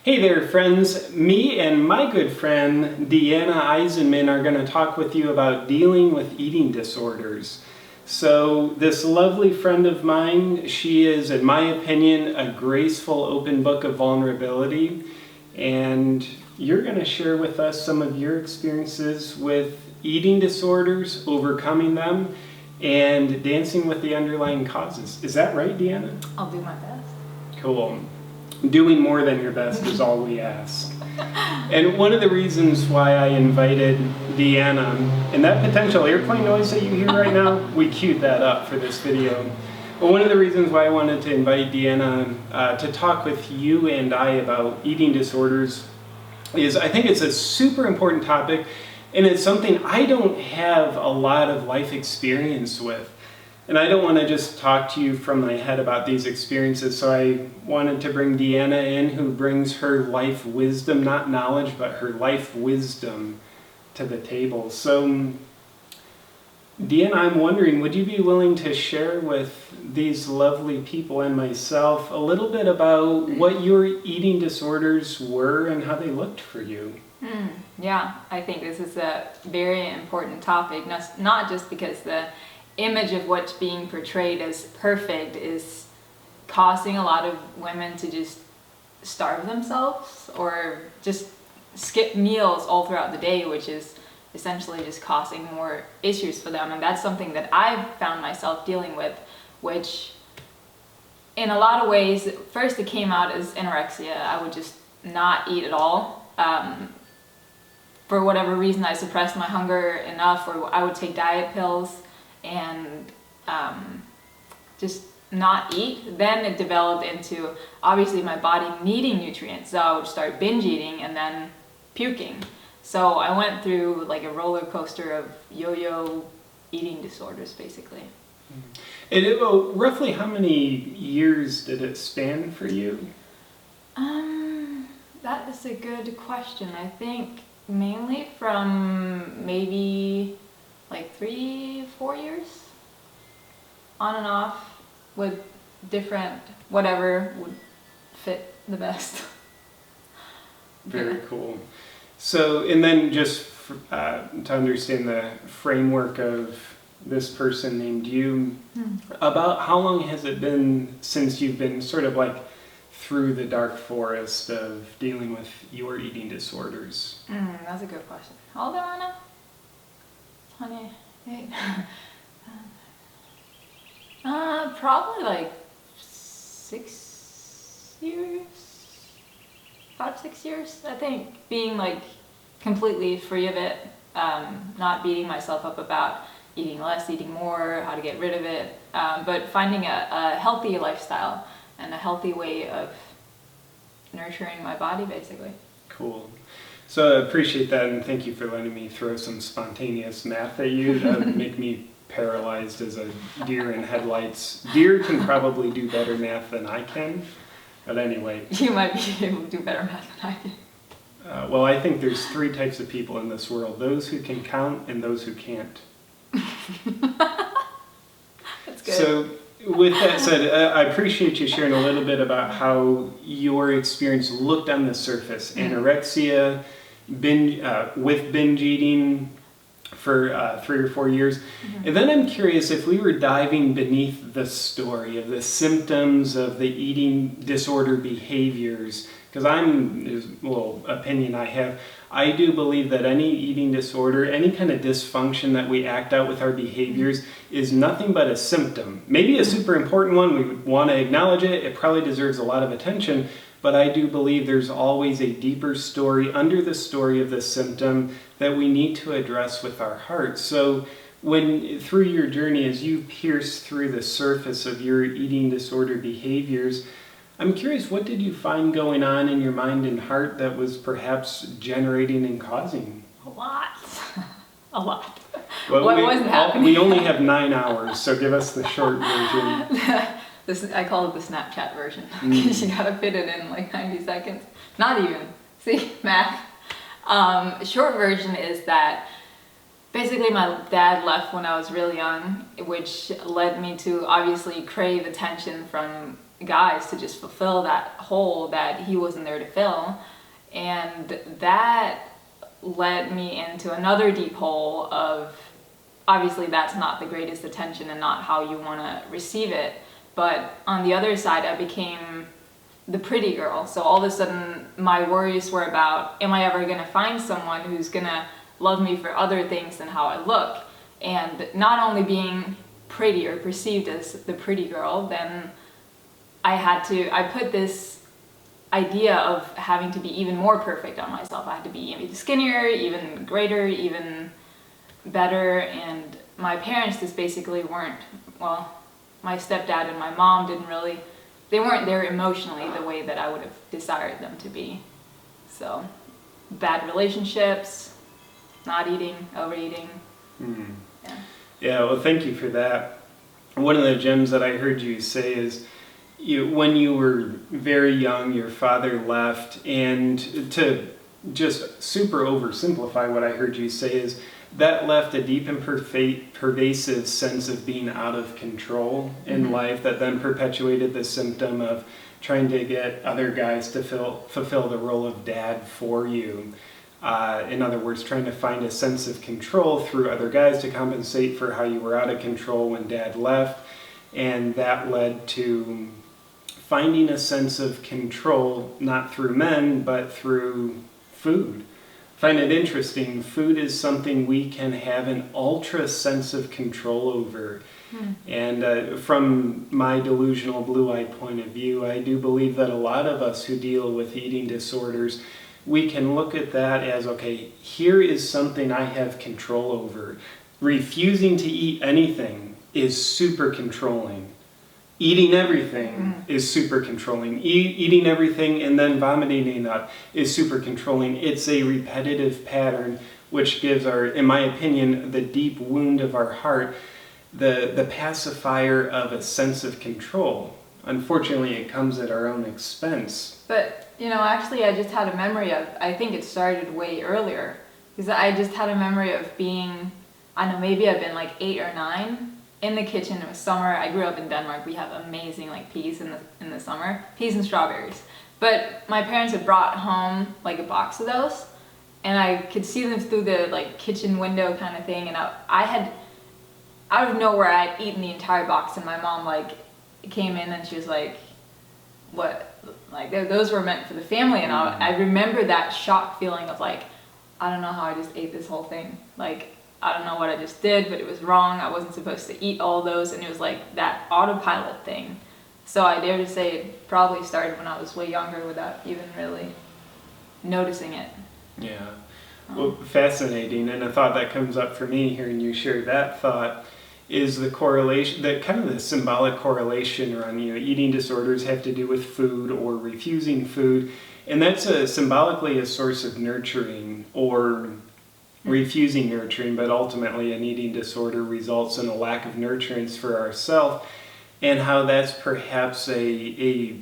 Hey there friends, me and my good friend Diana Eisenman are going to talk with you about dealing with eating disorders. So this lovely friend of mine, she is, in my opinion, a graceful open book of vulnerability, and you're going to share with us some of your experiences with eating disorders, overcoming them, and dancing with the underlying causes. Is that right, Diana? I'll do my best. Cool. Doing more than your best is all we ask. And one of the reasons why I invited Diana, and that potential airplane noise that you hear right now, we queued that up for this video. But one of the reasons why I wanted to invite Diana to talk with you and I about eating disorders is I think it's a super important topic, and it's something I don't have a lot of life experience with. And I don't want to just talk to you from my head about these experiences, so I wanted to bring Diana in, who brings her life wisdom, not knowledge, but her life wisdom to the table. So, Diana, I'm wondering, would you be willing to share with these lovely people and myself a little bit about what your eating disorders were and how they looked for you? Yeah, I think this is a very important topic, not just because the image of what's being portrayed as perfect is causing a lot of women to just starve themselves or just skip meals all throughout the day, which is essentially just causing more issues for them. And that's something that I've found myself dealing with, which in a lot of ways, first it came out as anorexia. I would just not eat at all. For whatever reason, I suppressed my hunger enough, or I would take diet pills and just not eat. Then it developed into obviously my body needing nutrients, so I would start binge eating and then puking. So I went through like a roller coaster of yo-yo eating disorders, basically. And roughly how many years did it span for you? That is a good question. I think mainly from maybe like 3-4 years, on and off, with different, whatever would fit the best. Very cool. So, and then just to understand the framework of this person named you, about how long has it been since you've been sort of like through the dark forest of dealing with your eating disorders? That's a good question. How old am I now? 28. Probably like 6 years, 5-6 years, I think, being like completely free of it, not beating myself up about eating less, eating more, how to get rid of it, but finding a healthy lifestyle and a healthy way of nurturing my body, basically. Cool. So I appreciate that, and thank you for letting me throw some spontaneous math at you. That would make me paralyzed as a deer in headlights. Deer can probably do better math than I can, but anyway. You might be able to do better math than I can. Well, I think there's 3 types of people in this world: those who can count and those who can't. That's good. So, with that said, I appreciate you sharing a little bit about how your experience looked on the surface. Anorexia, with binge eating for 3 or 4 years. And then I'm curious if we were diving beneath the story of the symptoms of the eating disorder behaviors, because there's a little opinion I have. I do believe that any eating disorder, any kind of dysfunction that we act out with our behaviors is nothing but a symptom. Maybe a super important one, we would want to acknowledge it, it probably deserves a lot of attention, but I do believe there's always a deeper story under the story of the symptom that we need to address with our hearts. So through your journey, as you pierce through the surface of your eating disorder behaviors, I'm curious, what did you find going on in your mind and heart that was perhaps generating and causing? A lot. A lot. Well, what wasn't happening? We only have 9 hours, so give us the short version. I call it the Snapchat version, because you gotta fit it in like 90 seconds. Not even. See, math. Short version is that basically my dad left when I was really young, which led me to obviously crave attention from guys to just fulfill that hole that he wasn't there to fill. And that led me into another deep hole of, obviously that's not the greatest attention and not how you want to receive it. But on the other side, I became the pretty girl. So all of a sudden my worries were about, am I ever going to find someone who's going to love me for other things than how I look? And not only being pretty or perceived as the pretty girl, then I put this idea of having to be even more perfect on myself. I had to be even skinnier, even greater, even better. And my parents just basically weren't, well, my stepdad and my mom they weren't there emotionally the way that I would have desired them to be. So bad relationships, not eating, overeating. Yeah, well, thank you for that. One of the gems that I heard you say is, when you were very young, your father left, and to just super oversimplify what I heard you say is that left a deep and pervasive sense of being out of control in life that then perpetuated the symptom of trying to get other guys to fulfill the role of dad for you. In other words, trying to find a sense of control through other guys to compensate for how you were out of control when dad left. And that led to finding a sense of control, not through men, but through food. I find it interesting. Food is something we can have an ultra sense of control over. And from my delusional blue-eyed point of view, I do believe that a lot of us who deal with eating disorders, we can look at that as, okay, here is something I have control over. Refusing to eat anything is super controlling. Eating everything is super controlling. Eating everything and then vomiting it up is super controlling. It's a repetitive pattern which gives in my opinion, the deep wound of our heart, the pacifier of a sense of control. Unfortunately, it comes at our own expense. But, actually I just had a memory of, I think it started way earlier, because I just had a memory of being, I don't know, maybe I've been like 8 or 9, in the kitchen. It was summer. I grew up in Denmark. We have amazing peas in the summer, peas and strawberries. But my parents had brought home like a box of those, and I could see them through the kitchen window kind of thing. And I had, out of nowhere, I had eaten the entire box, and my mom came in and she was like, "What? Those were meant for the family." And I remember that shock feeling of I don't know how I just ate this whole thing. I don't know what I just did, but it was wrong. I wasn't supposed to eat all those, and it was that autopilot thing. So I dare to say it probably started when I was way younger without even really noticing it. Yeah. Well, fascinating. And a thought that comes up for me hearing you share that thought is the correlation, that kind of the symbolic correlation around, eating disorders have to do with food or refusing food. And that's symbolically a source of nurturing or refusing nurturing, but ultimately an eating disorder results in a lack of nurturance for ourselves, and how that's perhaps a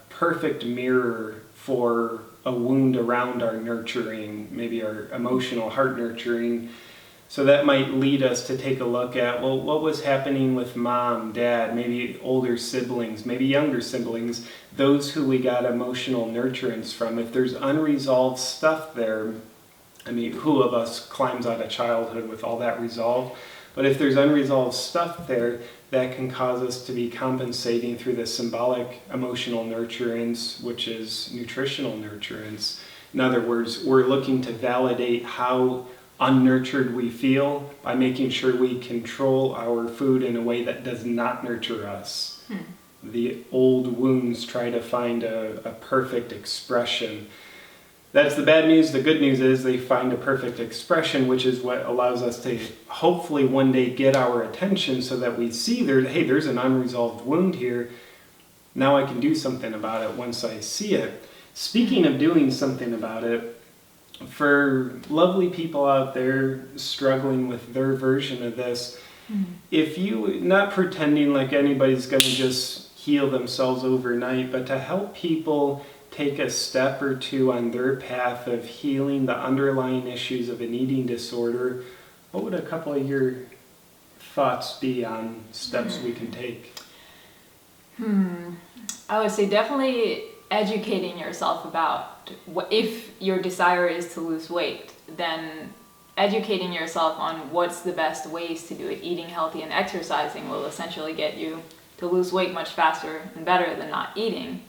perfect mirror for a wound around our nurturing, maybe our emotional heart nurturing. So that might lead us to take a look at, well, what was happening with mom, dad, maybe older siblings, maybe younger siblings, those who we got emotional nurturance from. If there's unresolved stuff there, I mean, who of us climbs out of childhood with all that resolved? But if there's unresolved stuff there, that can cause us to be compensating through the symbolic emotional nurturance, which is nutritional nurturance. In other words, we're looking to validate how unnurtured we feel by making sure we control our food in a way that does not nurture us. The old wounds try to find a perfect expression. That's the bad news. The good news is they find a perfect expression, which is what allows us to hopefully one day get our attention so that we see there's an unresolved wound here. Now I can do something about it once I see it. Speaking of doing something about it, for lovely people out there struggling with their version of this, if you, not pretending like anybody's going to just heal themselves overnight, but to help people take a step or two on their path of healing the underlying issues of an eating disorder, what would a couple of your thoughts be on steps we can take? I would say definitely educating yourself about if your desire is to lose weight, then educating yourself on what's the best ways to do it. Eating healthy and exercising will essentially get you to lose weight much faster and better than not eating.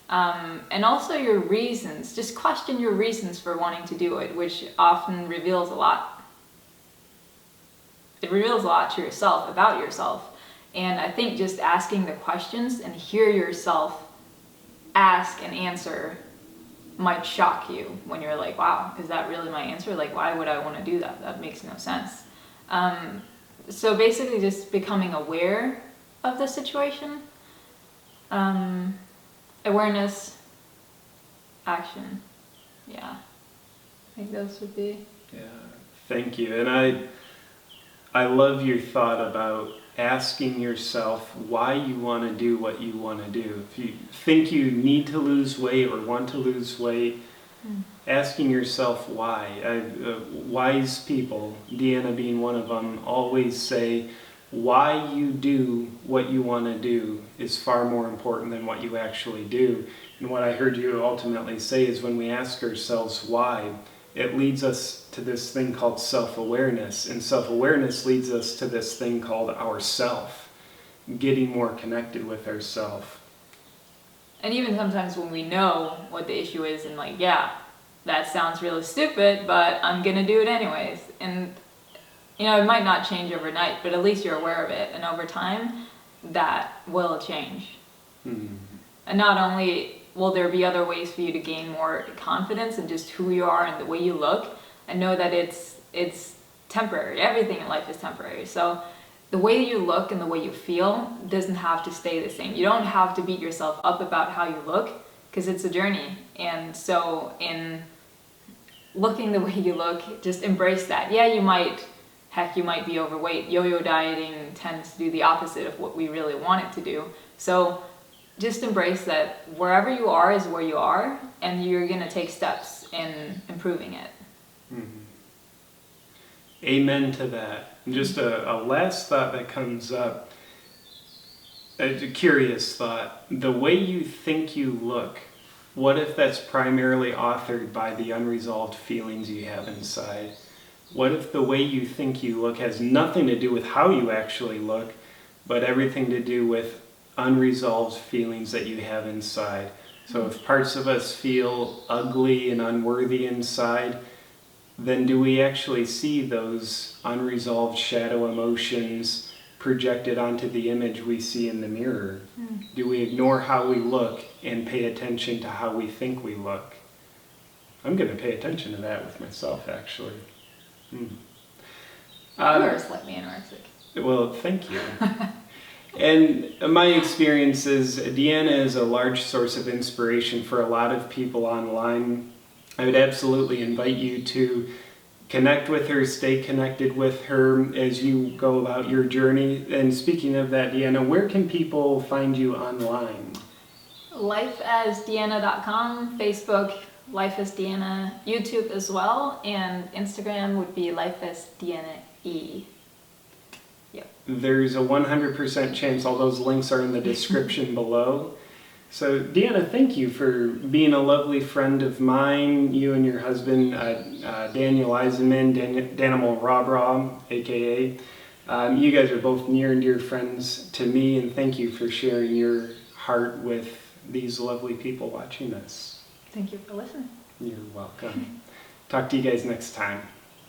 And also your reasons. Just question your reasons for wanting to do it, which often reveals a lot. It reveals a lot to yourself, about yourself. And I think just asking the questions and hear yourself ask and answer might shock you when you're like, wow, is that really my answer? Like, why would I want to do that? That makes no sense. So basically just becoming aware of the situation. Awareness, action. Yeah, I think those would be. Yeah, thank you. And I love your thought about asking yourself why you want to do what you want to do. If you think you need to lose weight or want to lose weight, asking yourself why. Wise people, Diana being one of them, always say why you do what you want to do is far more important than what you actually do. And what I heard you ultimately say is when we ask ourselves why, it leads us to this thing called self-awareness, and self-awareness leads us to this thing called ourself, getting more connected with ourself. And even sometimes when we know what the issue is and like, yeah, that sounds really stupid, but I'm gonna do it anyways. And you know, it might not change overnight, but at least you're aware of it. And over time, that will change. And not only will there be other ways for you to gain more confidence in just who you are and the way you look, and know that it's temporary. Everything in life is temporary. So the way you look and the way you feel doesn't have to stay the same. You don't have to beat yourself up about how you look, because it's a journey. And so in looking the way you look, just embrace that. Yeah, you might be overweight. Yo-yo dieting tends to do the opposite of what we really want it to do. So just embrace that wherever you are is where you are, and you're going to take steps in improving it. Amen to that. And just a last thought that comes up, a curious thought. The way you think you look, what if that's primarily authored by the unresolved feelings you have inside? What if the way you think you look has nothing to do with how you actually look, but everything to do with unresolved feelings that you have inside? So if parts of us feel ugly and unworthy inside, then do we actually see those unresolved shadow emotions projected onto the image we see in the mirror? Do we ignore how we look and pay attention to how we think we look? I'm going to pay attention to that with myself, actually. You are slightly anorexic. Well, thank you. And my experience is Diana is a large source of inspiration for a lot of people online. I would absolutely invite you to connect with her, stay connected with her as you go about your journey. And speaking of that, Diana, where can people find you online? LifeAsDiana.com, Facebook, LifeAsDiana, YouTube as well, and Instagram would be LifeAsDiana. Yep. There's a 100% chance all those links are in the description below. So, Diana, thank you for being a lovely friend of mine. You and your husband, Daniel Eisenman, Danimal Rabra, aka. You guys are both near and dear friends to me, and thank you for sharing your heart with these lovely people watching us. Thank you for listening. You're welcome. Talk to you guys next time.